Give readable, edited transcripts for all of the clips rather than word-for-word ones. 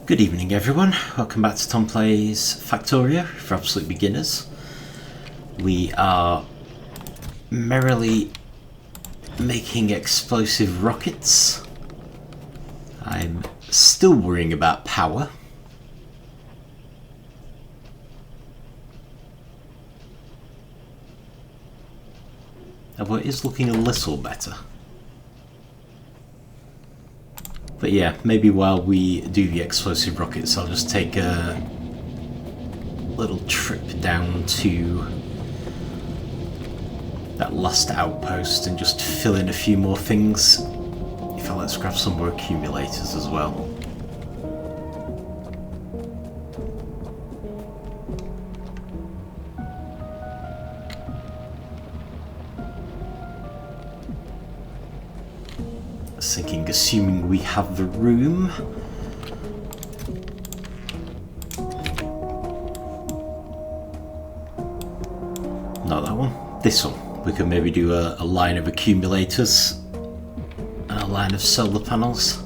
Good evening everyone, welcome back to Tom Plays Factorio for absolute beginners. We are merrily making explosive rockets. I'm still worrying about power. Although it is looking a little better. But yeah, maybe while we do the explosive rockets, I'll just take a little trip down to that last outpost and just fill in a few more things. In fact, let's grab some more accumulators as well. I was thinking, assuming we have the room. Not that one. This one. We could maybe do a line of accumulators and a line of solar panels.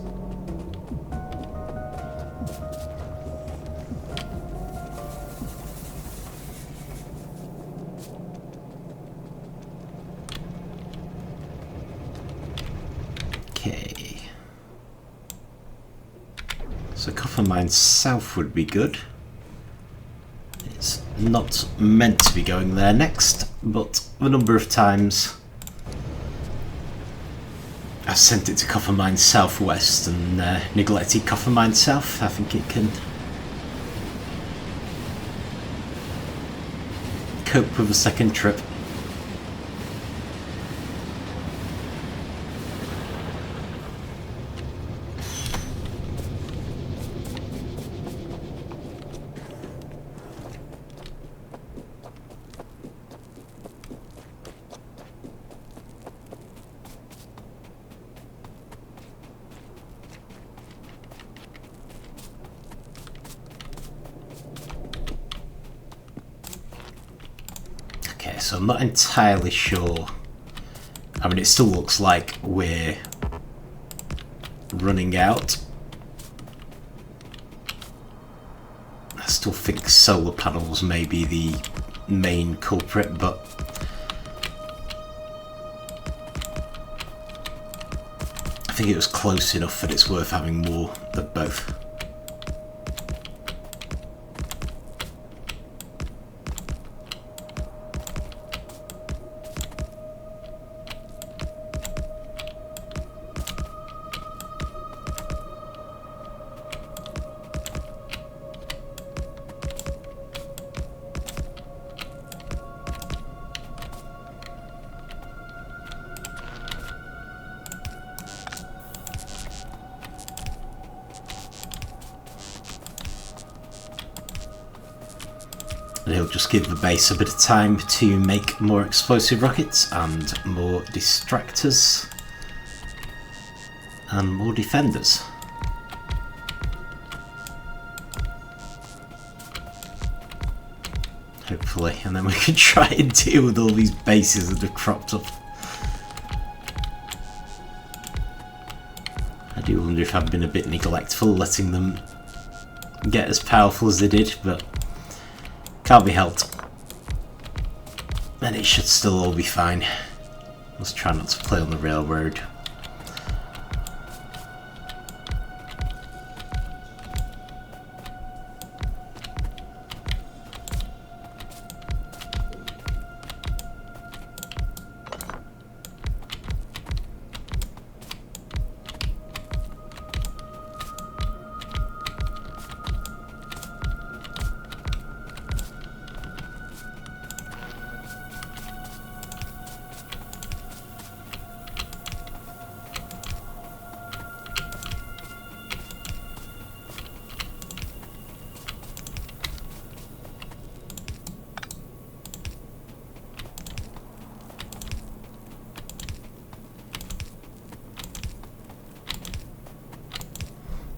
Okay. So Copper Mine South would be good. It's not meant to be going there next, but the number of times I've sent it to Copper Mine Southwest and neglected Copper Mine South, I think it can cope with a second trip. Okay, so I'm not entirely sure. I mean, it still looks like we're running out. I still think solar panels may be the main culprit, but I think it was close enough that it's worth having more of both. And it'll just give the base a bit of time to make more explosive rockets and more distractors and more defenders. Hopefully, and then we can try and deal with all these bases that have cropped up. I do wonder if I've been a bit neglectful letting them get as powerful as they did, but can't be helped. And it should still all be fine. Let's try not to play on the railroad.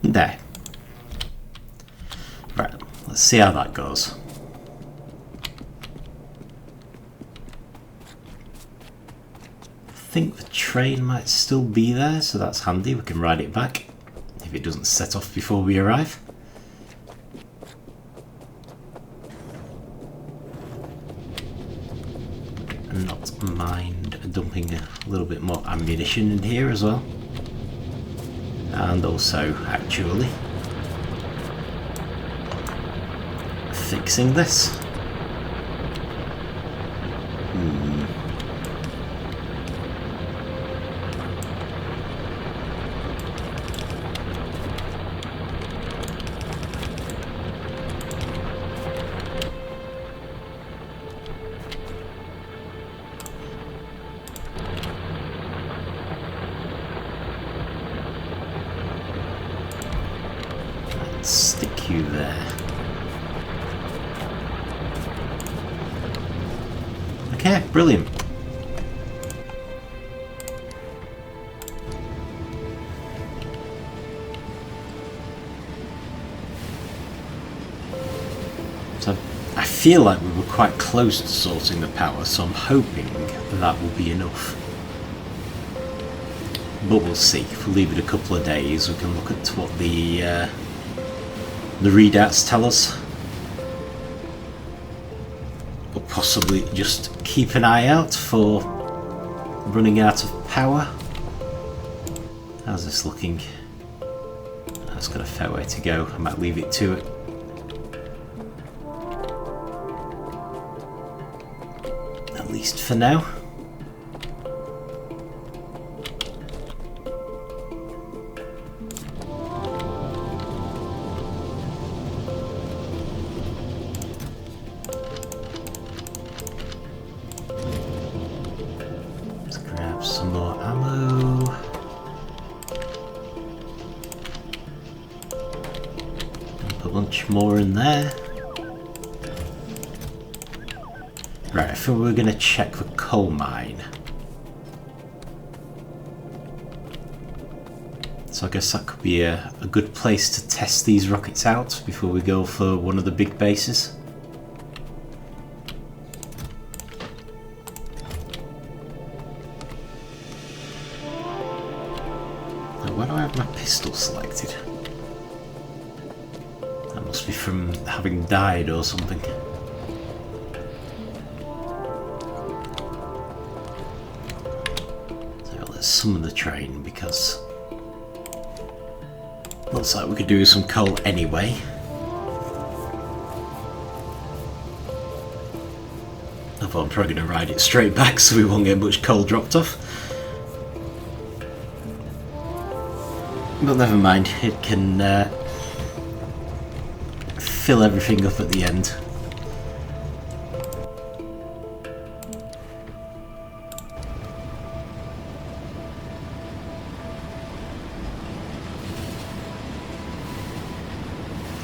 There. Right, let's see how that goes. I think the train might still be there, so that's handy. We can ride it back if it doesn't set off before we arrive. not mind dumping a little bit more ammunition in here as well. And also, actually, fixing this. Stick you there. Okay, brilliant. So I feel like we were quite close to sorting the power, so I'm hoping that will be enough. But we'll see. If we leave it a couple of days, we can look at what the readouts tell us. Or possibly just keep an eye out for running out of power. How's this looking? That's got a fair way to go. I might leave it to it. At least for now. Some more ammo. Put a bunch more in there. Right, I think we're going to check the coal mine. So I guess that could be a good place to test these rockets out before we go for one of the big bases. Why do I have my pistol selected? That must be from having died or something. So let's summon the train because looks like we could do with some coal anyway. Although I'm probably going to ride it straight back so we won't get much coal dropped off. But never mind, it can fill everything up at the end.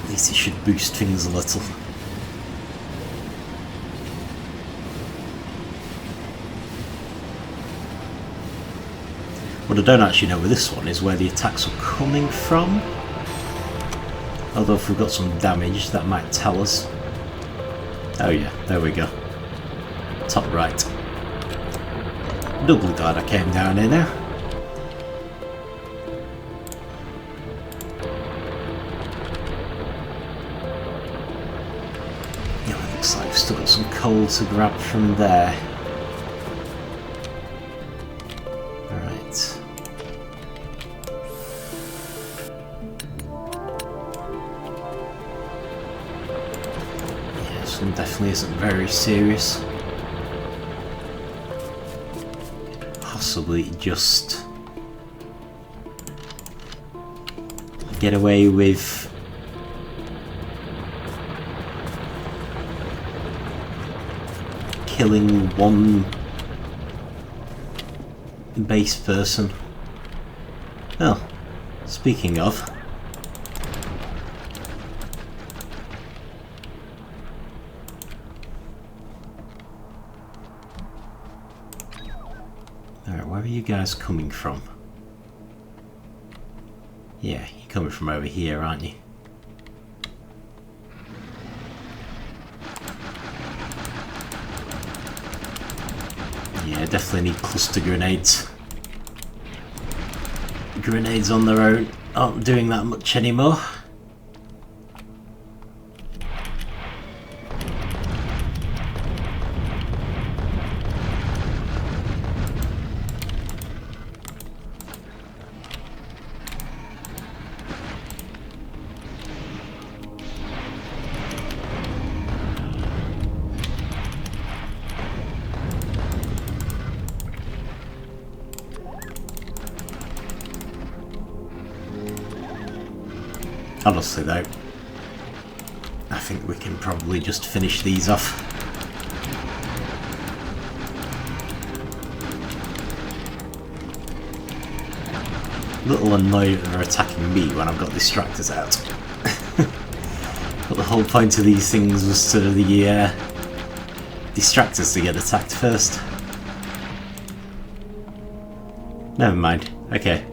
At least it should boost things a little. What I don't actually know with this one is where the attacks are coming from. Although if we've got some damage, that might tell us. Oh yeah, there we go. Top right. Doubly glad I came down here now. Yeah, it looks like we've still got some coal to grab from there. Definitely isn't very serious. Possibly just get away with killing one base person. Well, speaking of, where are you guys coming from? Yeah, you're coming from over here, aren't you? Yeah, definitely need cluster grenades. Grenades on their own aren't doing that much anymore. Honestly though, I think we can probably just finish these off. A little annoyed that they're attacking me when I've got distractors out. But the whole point of these things was to the distractors to get attacked first. Never mind. Okay.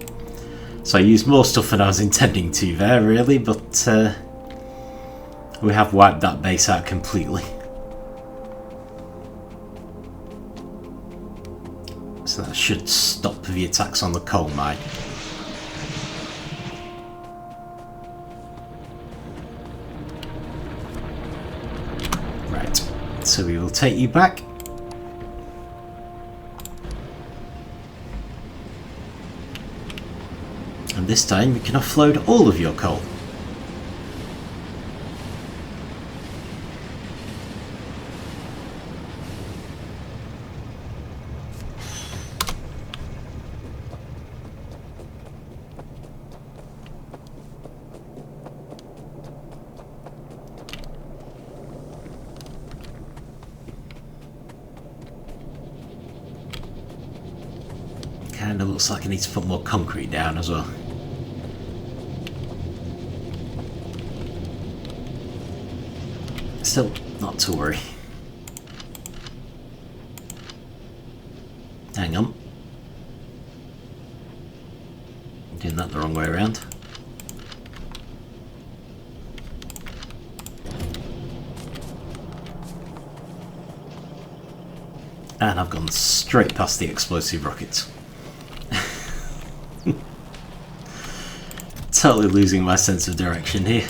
So I used more stuff than I was intending to there, really, but we have wiped that base out completely. So that should stop the attacks on the coal mine. Right, so we will take you back. And this time you can offload all of your coal. Kinda looks like I need to put more concrete down as well. Still, not to worry. Hang on. I'm doing that the wrong way around. And I've gone straight past the explosive rockets. Totally losing my sense of direction here.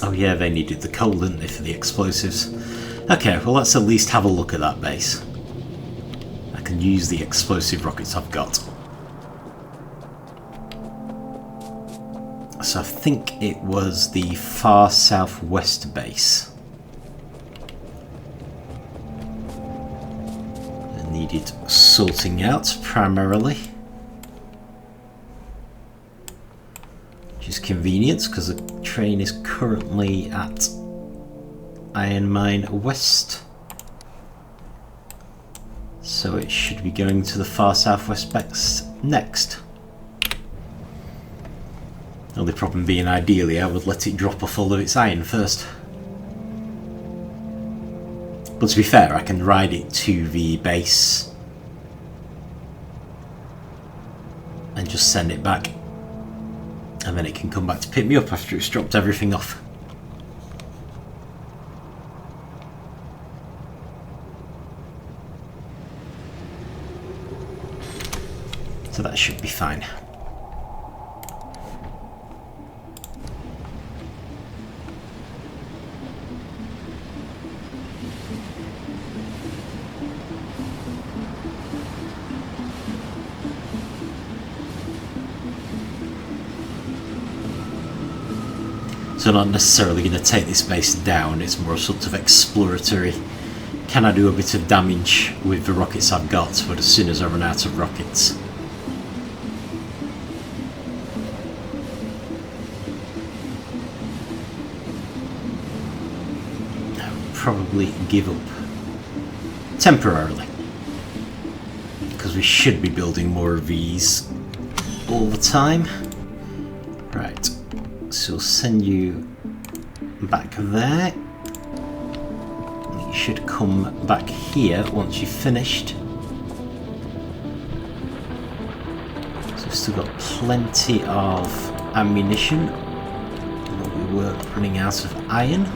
Oh yeah, they needed the coal, didn't they, for the explosives? Okay, well let's at least have a look at that base. I can use the explosive rockets I've got. So I think it was the far southwest base. It needed sorting out primarily. Which is convenient because the train is currently at Iron Mine West. So it should be going to the far southwest base next. Only problem being, ideally I would let it drop off all of its iron first. But to be fair, I can ride it to the base and just send it back. And then it can come back to pick me up after it's dropped everything off. So that should be fine. So I'm not necessarily going to take this base down, it's more sort of exploratory. Can I do a bit of damage with the rockets I've got, but as soon as I run out of rockets, I'll probably give up temporarily. Because we should be building more of these all the time. Right. So we'll send you back there. You should come back here once you've finished. So we've still got plenty of ammunition, but we were running out of iron.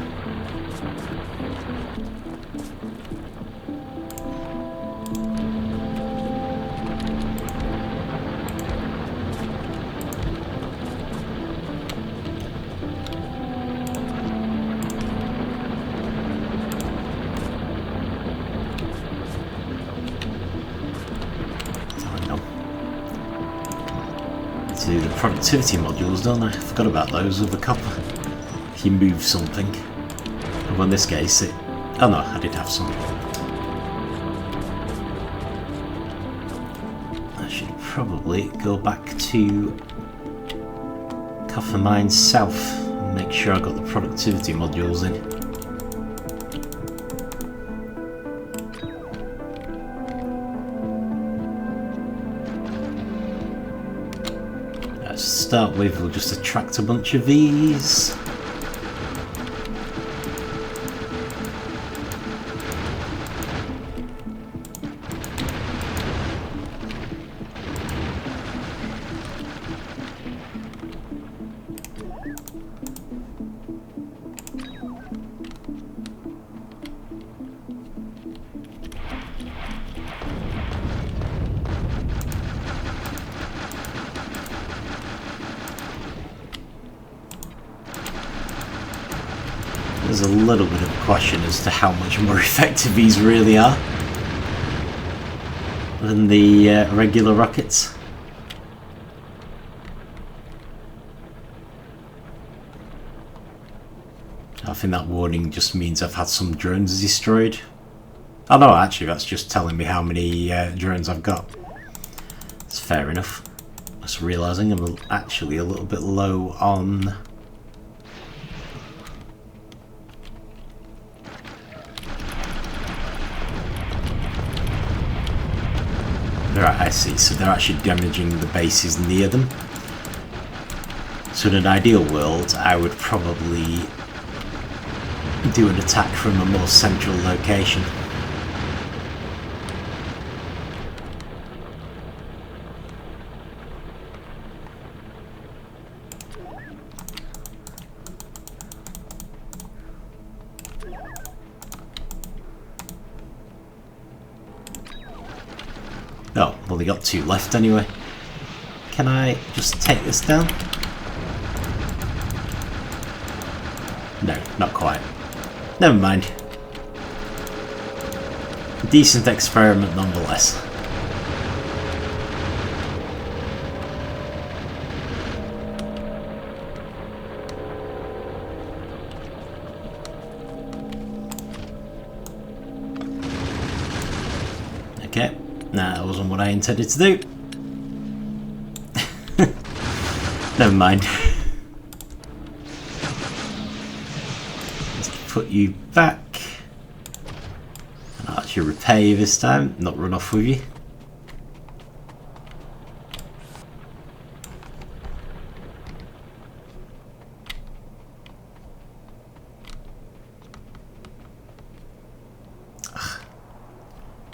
productivity modules, don't I? I forgot about those with the copper. If you move something. Well, in this case, it... Oh no, I did have some. I should probably go back to Copper Mine South and make sure I got the productivity modules in. To start with, we'll just attract a bunch of these. There's a little bit of a question as to how much more effective these really are than the regular rockets. I think that warning just means I've had some drones destroyed. Oh no, actually that's just telling me how many drones I've got. It's fair enough. Just realising I'm actually a little bit low on... Right, I see, so they're actually damaging the bases near them. So in an ideal world, I would probably do an attack from a more central location. Oh, well, they got two left anyway. Can I just take this down? No, not quite. Never mind. Decent experiment nonetheless. Okay. Nah, that wasn't what I intended to do. Never mind. Let's put you back. And I'll actually repair you this time, not run off with you.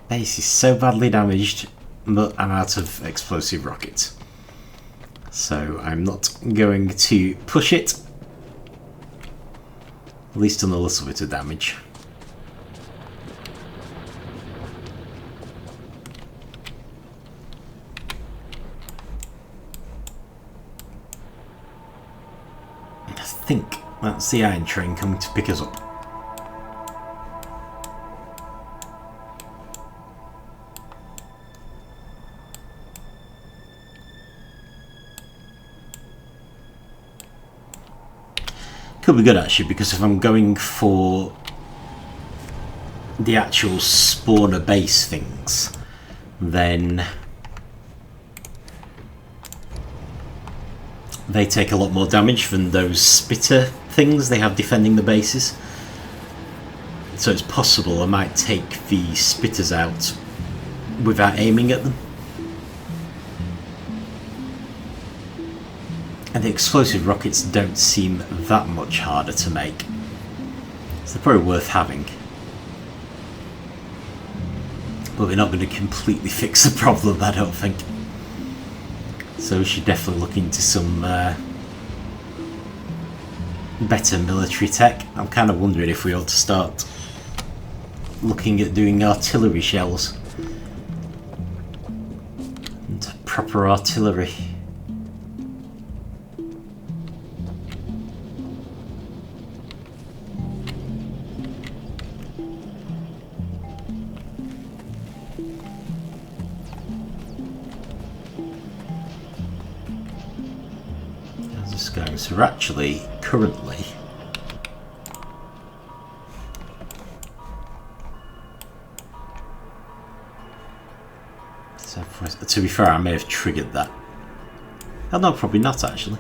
Base is so badly damaged, but I'm out of explosive rockets. So I'm not going to push it. At least on a little bit of damage. I think that's the iron train coming to pick us up. Could be good actually, because if I'm going for the actual spawner base things, then they take a lot more damage than those spitter things they have defending the bases. So it's possible I might take the spitters out without aiming at them. And the explosive rockets don't seem that much harder to make. So they're probably worth having. But they're not going to completely fix the problem, I don't think. So we should definitely look into some better military tech. I'm kind of wondering if we ought to start looking at doing artillery shells. And proper artillery. So we're actually currently to be fair, I may have triggered that. Oh no, probably not actually.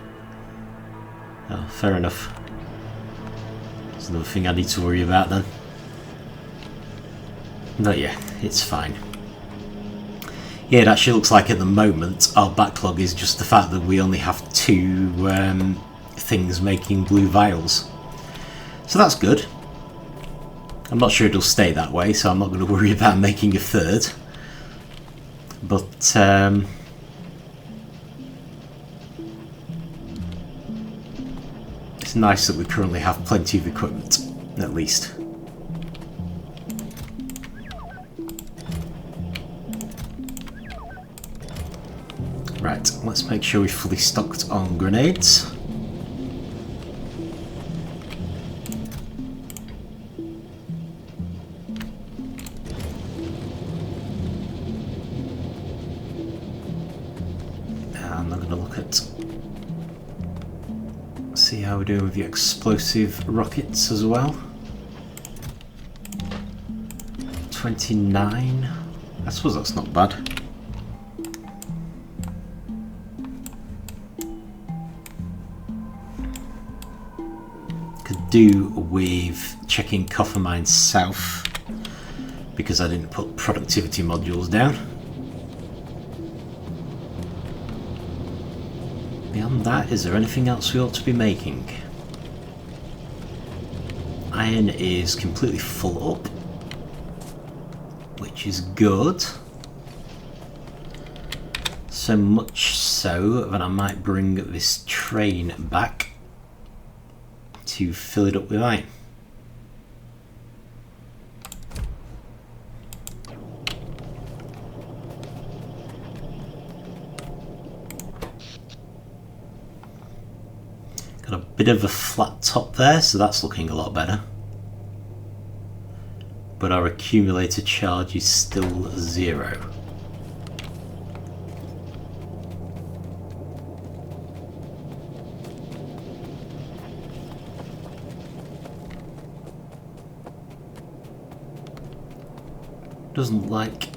Oh, fair enough. There's another thing I need to worry about then. But yeah, it's fine. Yeah, it actually looks like at the moment our backlog is just the fact that we only have 2 things making blue vials. So that's good. I'm not sure it'll stay that way, so I'm not going to worry about making a 3rd. But it's nice that we currently have plenty of equipment, at least. Right, let's make sure we're fully stocked on grenades. And I'm going to look at, see how we're doing with the explosive rockets as well. 29. I suppose that's not bad. Could do with checking Copper Mine South because I didn't put productivity modules down. Beyond that, is there anything else we ought to be making? Iron is completely full up, which is good. So much so that I might bring this train back to fill it up with iron. Got a bit of a flat top there, so that's looking a lot better. But our accumulator charge is still 0. Doesn't look like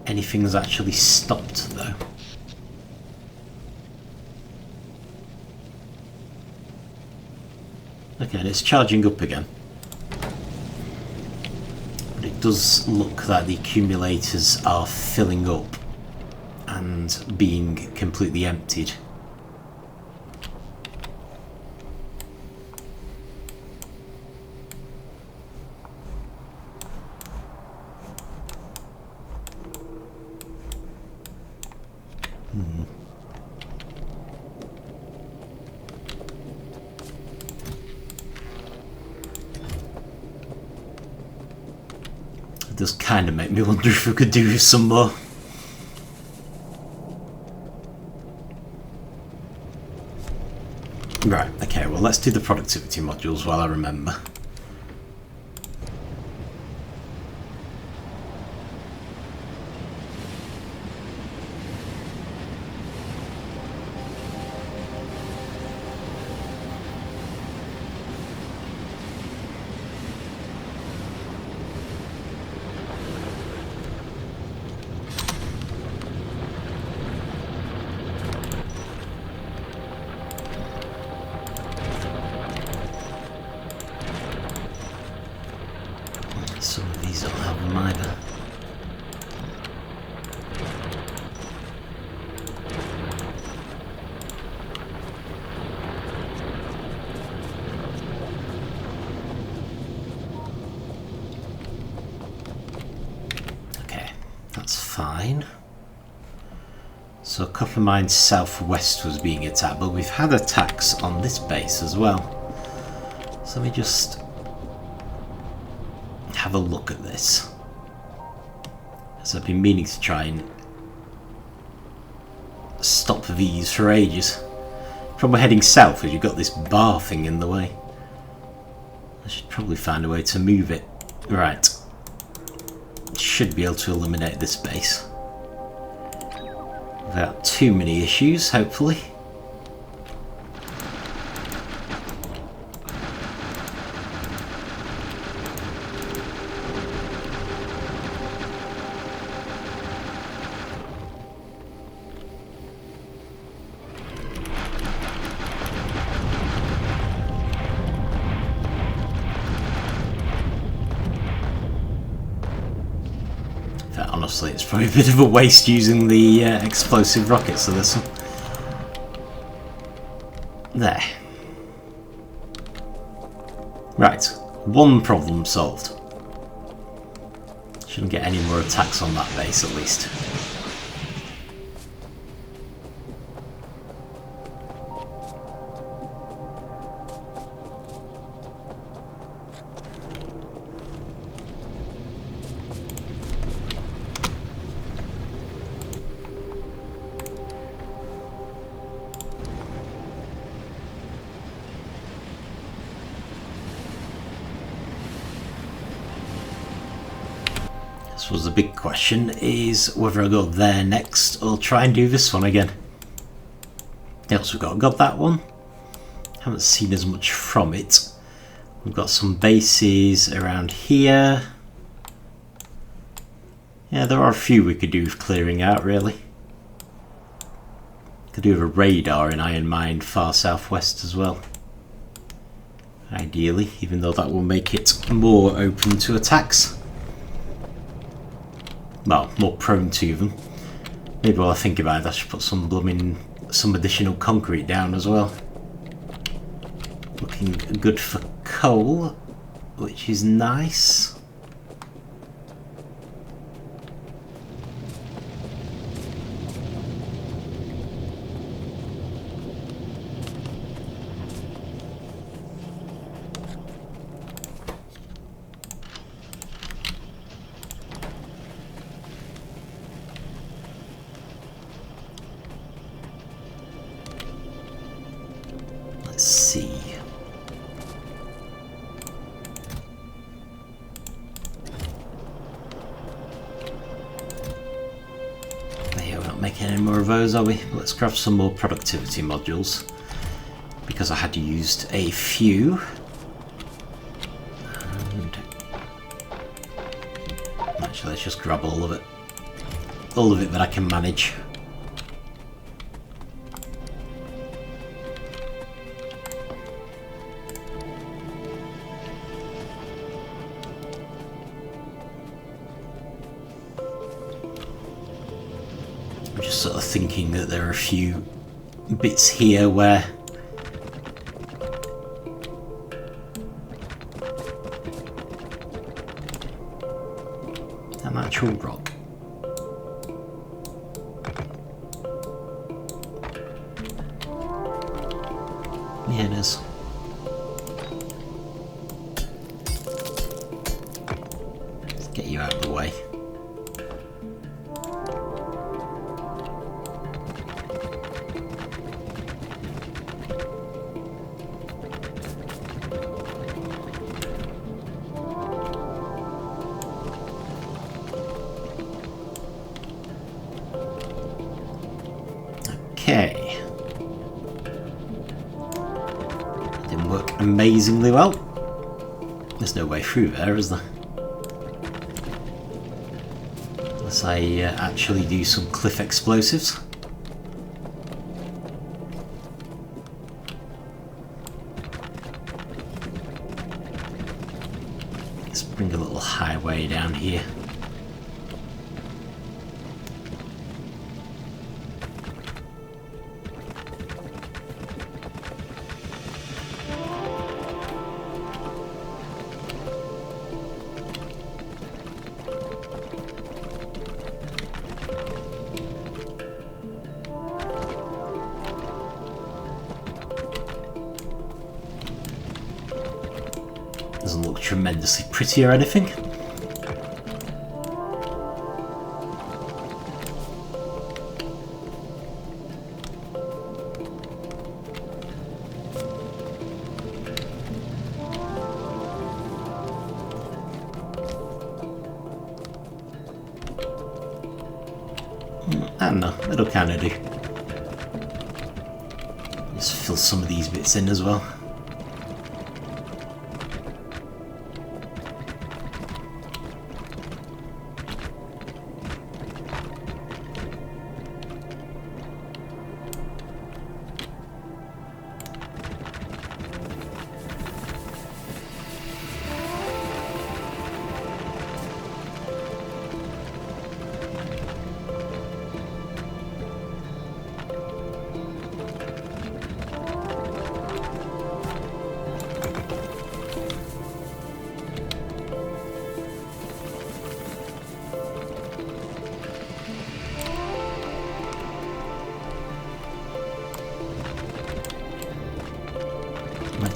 anything's actually stopped though. Okay, and it's charging up again. But it does look like the accumulators are filling up and being completely emptied. It does kind of make me wonder if we could do some more. Right, okay, well let's do the productivity modules while I remember. Some of these don't have them either. Okay, that's fine. So Copper Mine Southwest was being attacked, but we've had attacks on this base as well. So let me just have a look at this, as I've been meaning to try and stop these for ages. Problem heading south is you've got this bar thing in the way. I should probably find a way to move it. Right, should be able to eliminate this base without too many issues, hopefully. obviously it's probably a bit of a waste using the explosive rockets for this one. There. Right, one problem solved. Shouldn't get any more attacks on that base at least. This was the big question, is whether I go there next or try and do this one again. Else we've got that one. Haven't seen as much from it. We've got some bases around here. Yeah, there are a few we could do with clearing out, really. Could do with a radar in Iron Mine far southwest as well. Ideally, even though that will make it more open to attacks. Well, more prone to them. Maybe while I think about it, I should put some additional concrete down as well. Looking good for coal, which is nice. Let's see. Yeah, we're not making any more of those, are we? Let's craft some more productivity modules, because I had used a few. And actually, let's just grab all of it. All of it that I can manage. Sort of thinking that there are a few bits here where an actual rock. Yeah, it is. Let's get you out of the way. Okay. Didn't work amazingly well. There's no way through there, is there? Unless I actually do some cliff explosives. Let's bring a little highway down here. Doesn't look tremendously pretty or anything. I don't know, it'll kind of do. Just fill some of these bits in as well.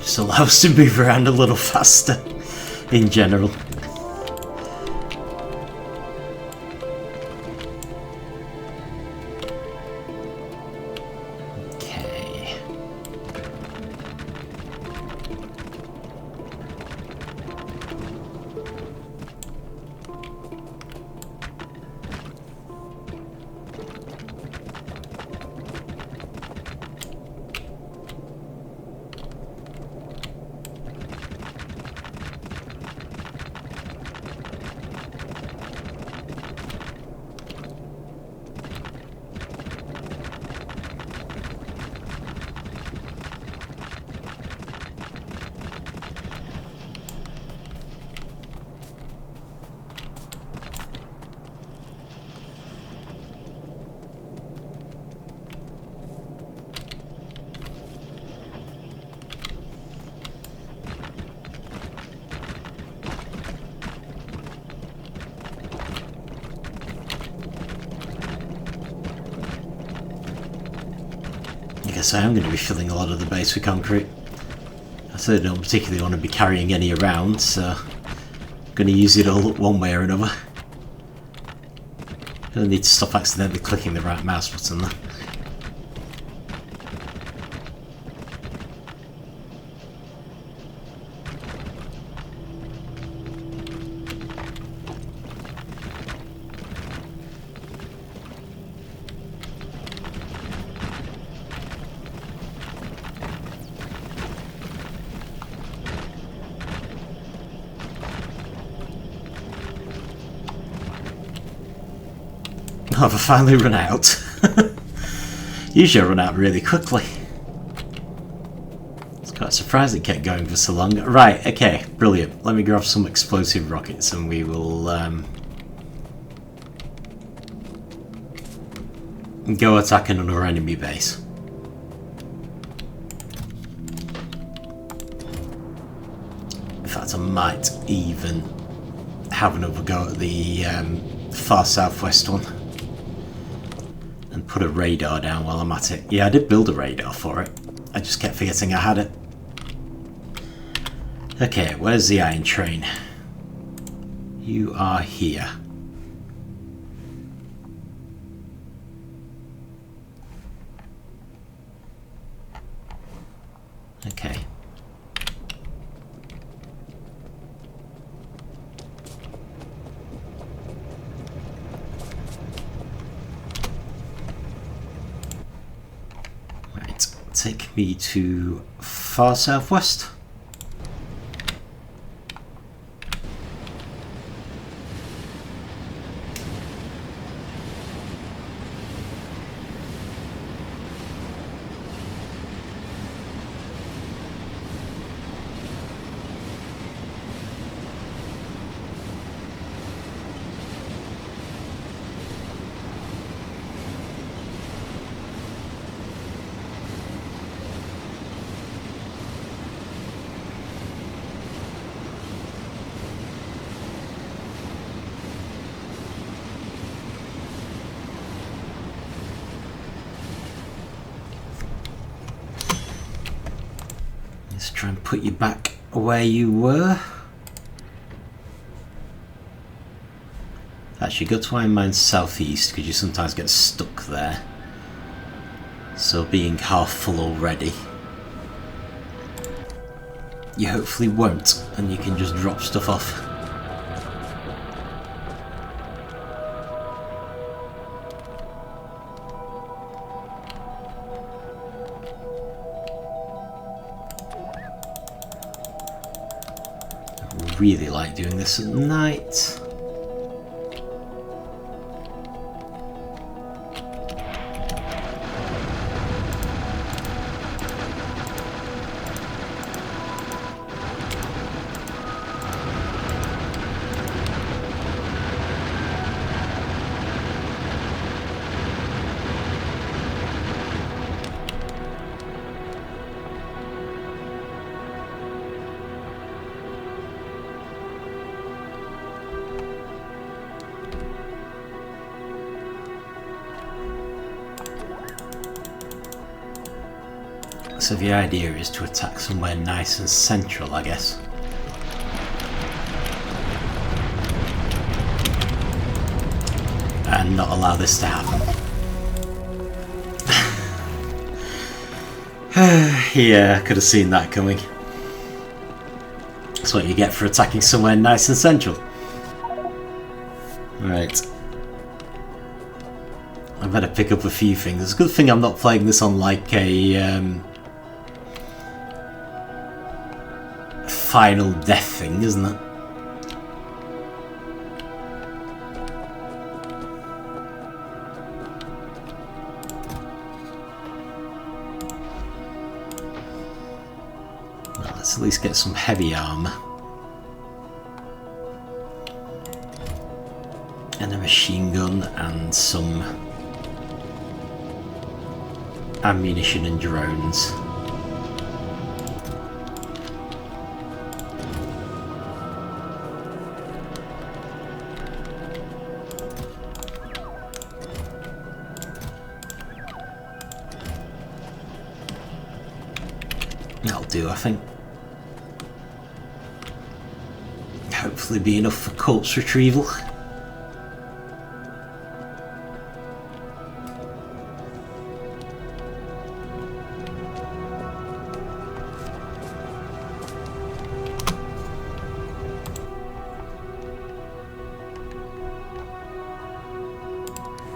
Just allow us to move around a little faster in general. I guess I am going to be filling a lot of the base with concrete. I said I don't particularly want to be carrying any around, so I'm going to use it all up one way or another. I need to stop accidentally clicking the right mouse button there. Oh, have I finally run out? Usually I run out really quickly. It's quite surprising it kept going for so long. Right, okay, brilliant. Let me grab some explosive rockets and we will go attack another enemy base. In fact, I might even have another go at the far southwest one. And put a radar down while I'm at it. Yeah, I did build a radar for it. I just kept forgetting I had it. Okay, where's the iron train? You are here. Okay. Take me to far southwest. Let's try and put you back where you were. Actually, go to Iron Mine southeast because you sometimes get stuck there. So being half full already, you hopefully won't, and you can just drop stuff off. I really like doing this at night. So the idea is to attack somewhere nice and central, I guess. And not allow this to happen. Yeah, I could have seen that coming. That's what you get for attacking somewhere nice and central. Right. I better pick up a few things. It's a good thing I'm not playing this on like a final death thing, isn't it? Well, let's at least get some heavy armor. And a machine gun and some ammunition and drones. That'll do, I think. Hopefully be enough for corpse retrieval.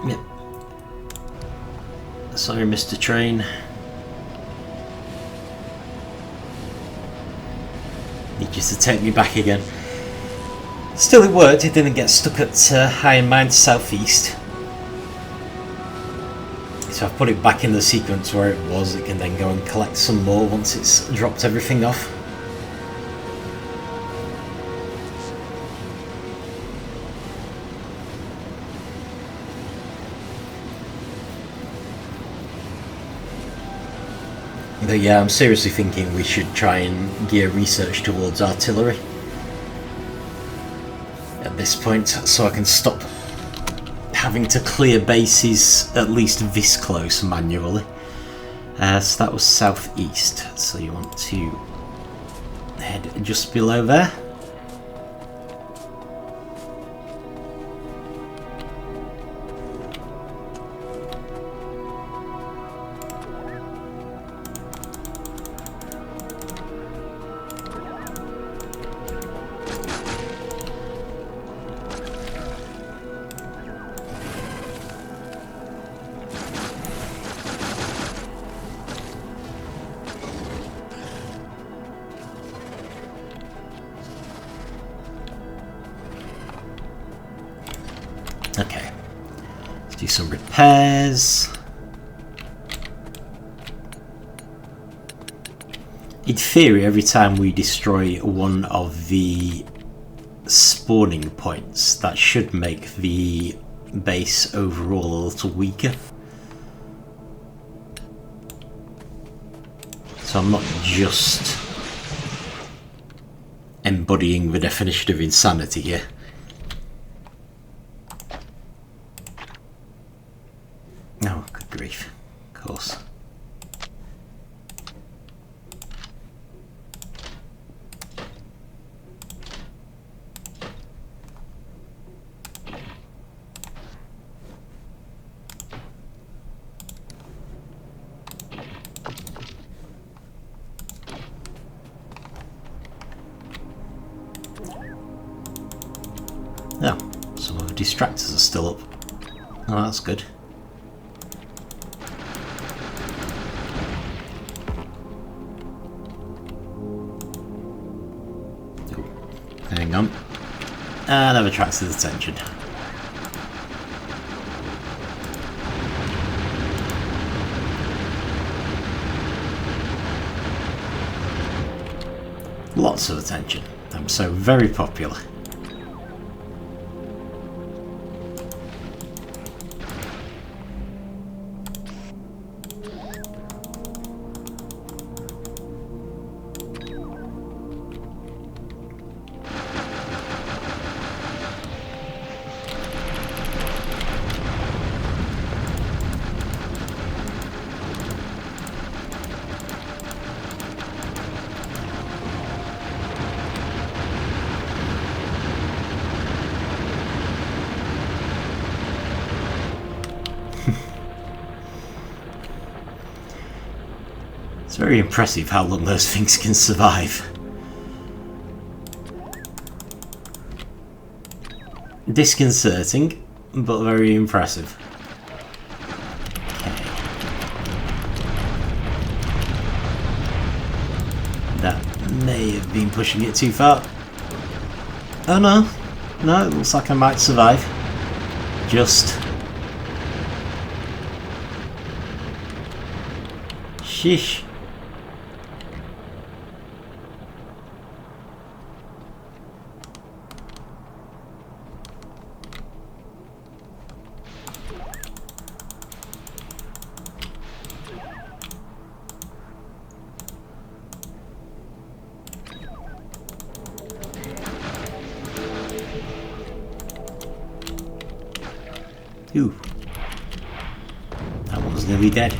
Yep. Sorry, Mr. Train. Need you to take me back again. Still, it worked. It didn't get stuck at Iron Mine Southeast. So I've put it back in the sequence where it was. It can then go and collect some more once it's dropped everything off. But yeah, I'm seriously thinking we should try and gear research towards artillery at this point, so I can stop having to clear bases at least this close manually. So that was southeast, so you want to head just below there. Okay, let's do some repairs. In theory, every time we destroy one of the spawning points, that should make the base overall a little weaker. So I'm not just embodying the definition of insanity here. Oh, good grief. Of course. Oh, some of the distractors are still up. Oh, that's good. Hang on. And I've attracted attention. Lots of attention. I'm so very popular. very impressive how long those things can survive. Disconcerting, but very impressive. Okay. That may have been pushing it too far. Oh no. No, it looks like I might survive. Just. Sheesh. Ooh. That one's nearly dead.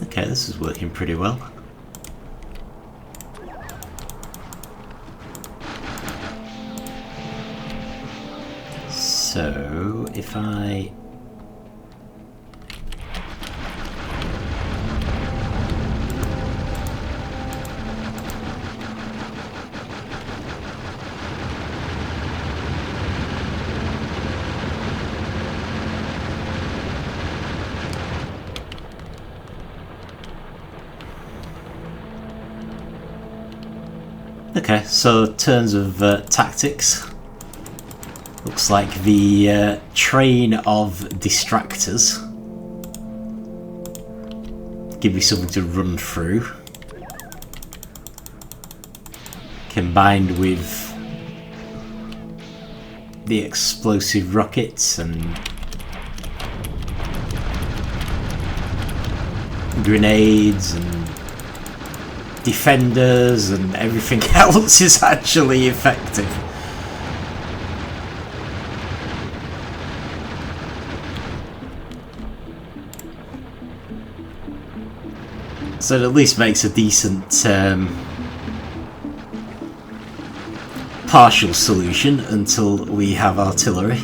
Okay, this is working pretty well. So, if I... Okay, so in terms of tactics, looks like the train of distractors give me something to run through, combined with the explosive rockets and grenades and defenders and everything else is actually effective. So it at least makes a decent partial solution until we have artillery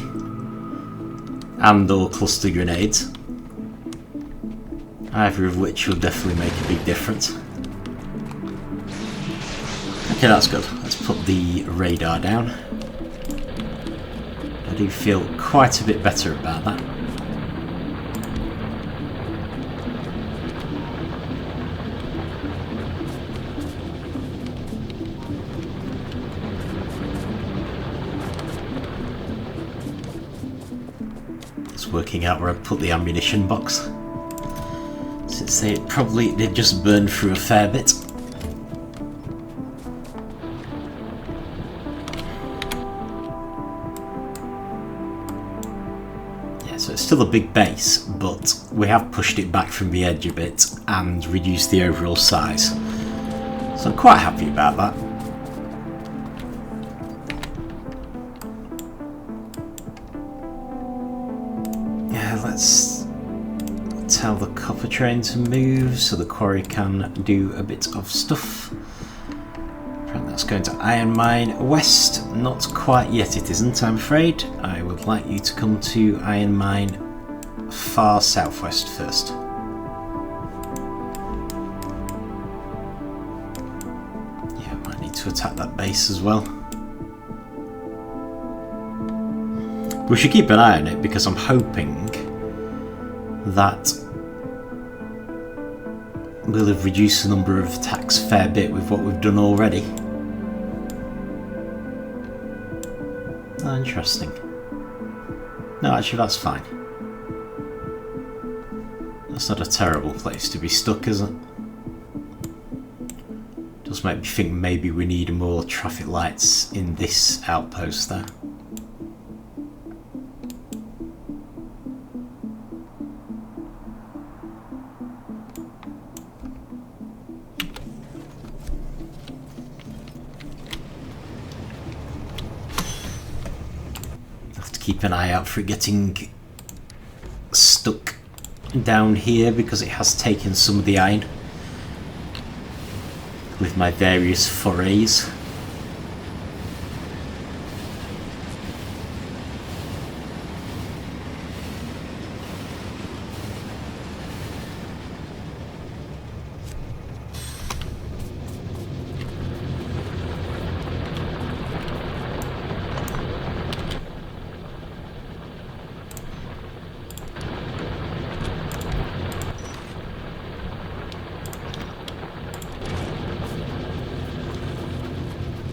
and or cluster grenades, either of which will definitely make a big difference. Okay, that's good. Let's put the radar down. I do feel quite a bit better about that. It's working out where I put the ammunition box, since they probably did just burn through a fair bit. So it's still a big base, but we have pushed it back from the edge a bit and reduced the overall size. So I'm quite happy about that. Yeah, let's tell the copper train to move so the quarry can do a bit of stuff. That's going to Iron Mine West. Not quite yet, it isn't, I'm afraid. I would like you to come to Iron Mine far southwest first. Yeah, might need to attack that base as well. We should keep an eye on it because I'm hoping that we'll have reduced the number of attacks a fair bit with what we've done already. Oh, interesting. No, actually that's fine. That's not a terrible place to be stuck, is it? Does make me think maybe we need more traffic lights in this outpost there. Keep an eye out for it getting down here because it has taken some of the iron with my various forays.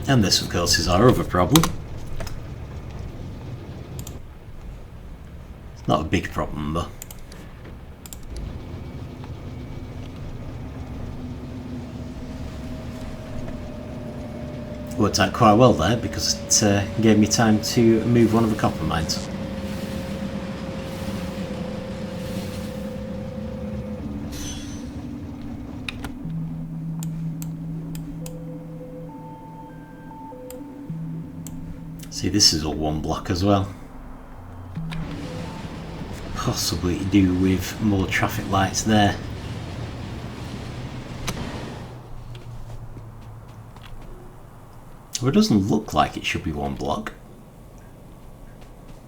And this, of course, is our other problem. It's not a big problem, though. Worked out quite well there because it gave me time to move one of the copper mines. See, this is all one block as well. Possibly to do with more traffic lights there. Well, it doesn't look like it should be one block.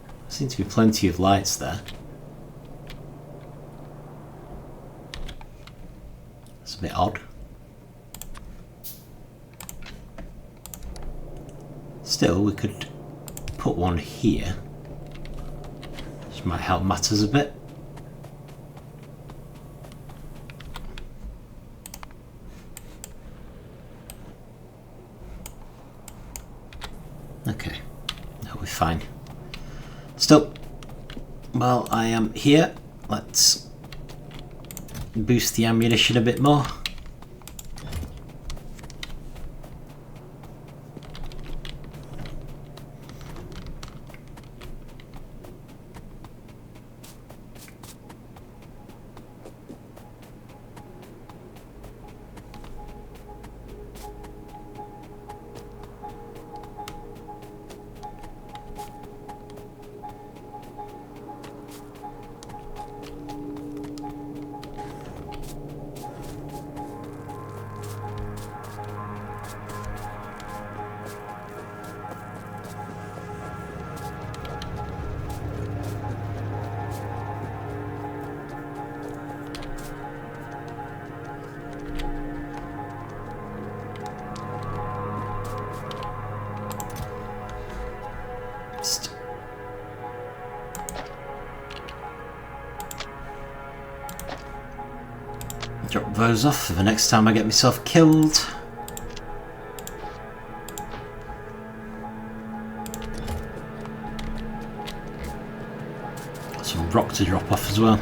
There seems to be plenty of lights there. It's a bit odd. Still, we could put one here, which might help matters a bit. Okay, that'll be fine. Still, while I am here, let's boost the ammunition a bit more. Drop those off for the next time I get myself killed. Got some rock to drop off as well.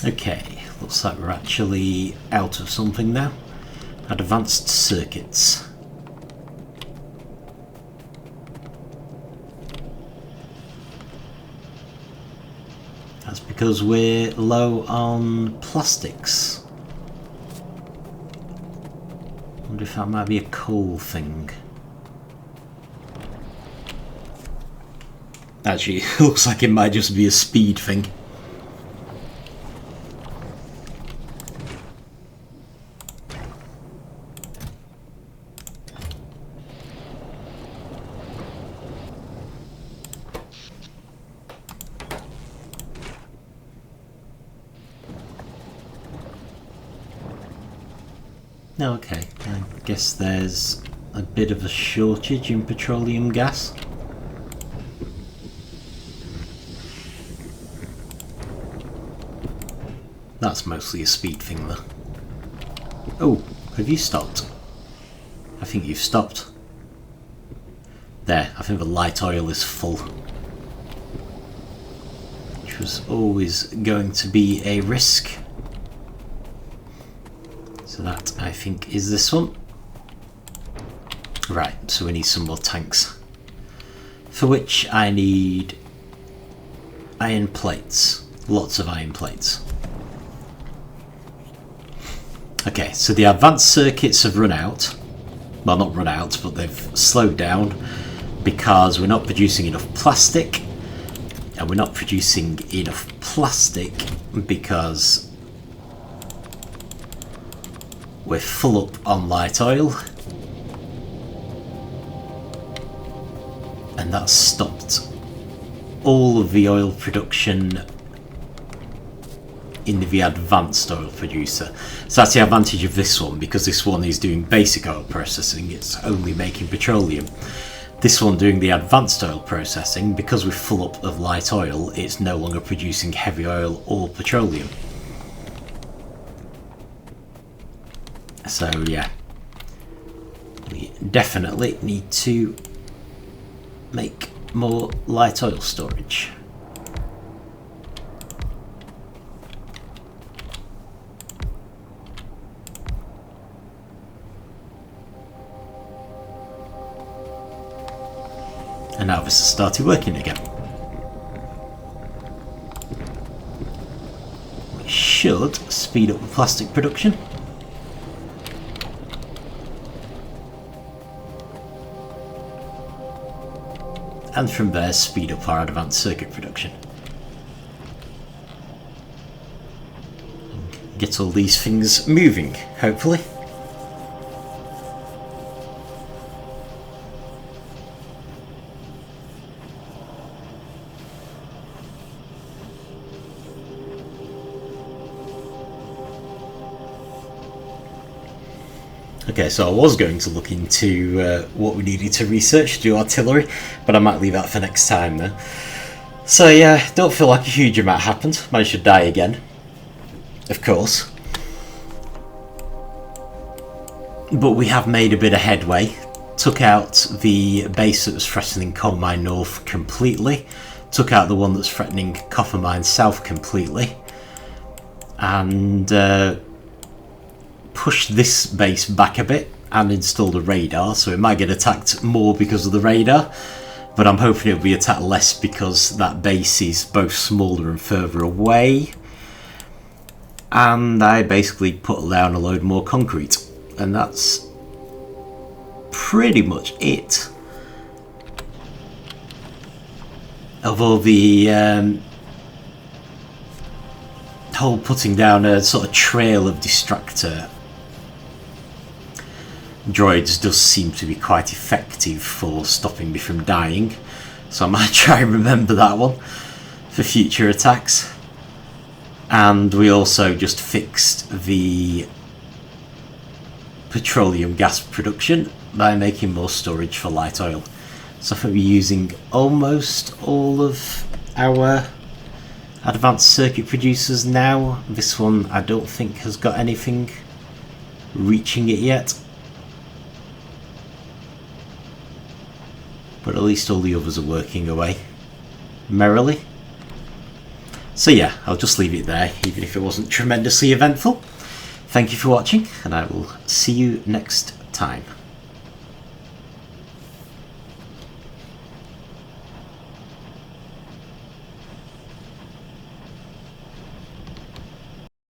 Okay, looks like we're actually out of something now. Advanced circuits. That's because we're low on plastics. Wonder if that might be a coal thing. Actually, it looks like it might just be a speed thing. Okay, I guess there's a bit of a shortage in petroleum gas. That's mostly a speed thing though. Oh, have you stopped? I think you've stopped. There, I think the light oil is full. which was always going to be a risk. So that, I think, is this one. Right, so we need some more tanks. For which I need iron plates. Lots of iron plates. Okay, so the advanced circuits have run out. Well, not run out, but they've slowed down because we're not producing enough plastic. And we're not producing enough plastic because we're full up on light oil. And that's stopped all of the oil production in the advanced oil producer. So that's the advantage of this one, because this one is doing basic oil processing, it's only making petroleum. This one doing the advanced oil processing, because we're full up of light oil, it's no longer producing heavy oil or petroleum. So yeah, we definitely need to make more light oil storage. And now this has started working again. We should speed up the plastic production. And from there speed up our advanced circuit production. Get all these things moving, hopefully. Okay, so I was going to look into what we needed to research to do artillery, but I might leave that for next time now. So yeah, don't feel like a huge amount happened. Managed to die again, of course. But we have made a bit of headway. Took out the base that was threatening Coal Mine North completely. Took out the one that's threatening Copper Mine South completely. And pushed this base back a bit and installed a radar, so it might get attacked more because of the radar, but I'm hoping it'll be attacked less because that base is both smaller and further away. And I basically put down a load more concrete, and that's pretty much it. Of all the whole putting down a sort of trail of distractor droids does seem to be quite effective for stopping me from dying, so I might try and remember that one for future attacks. And we also just fixed the petroleum gas production by making more storage for light oil. So I think we're using almost all of our advanced circuit producers now. This one I don't think has got anything reaching it yet, but at least all the others are working away merrily. So yeah, I'll just leave it there, even if it wasn't tremendously eventful. Thank you for watching, and I will see you next time.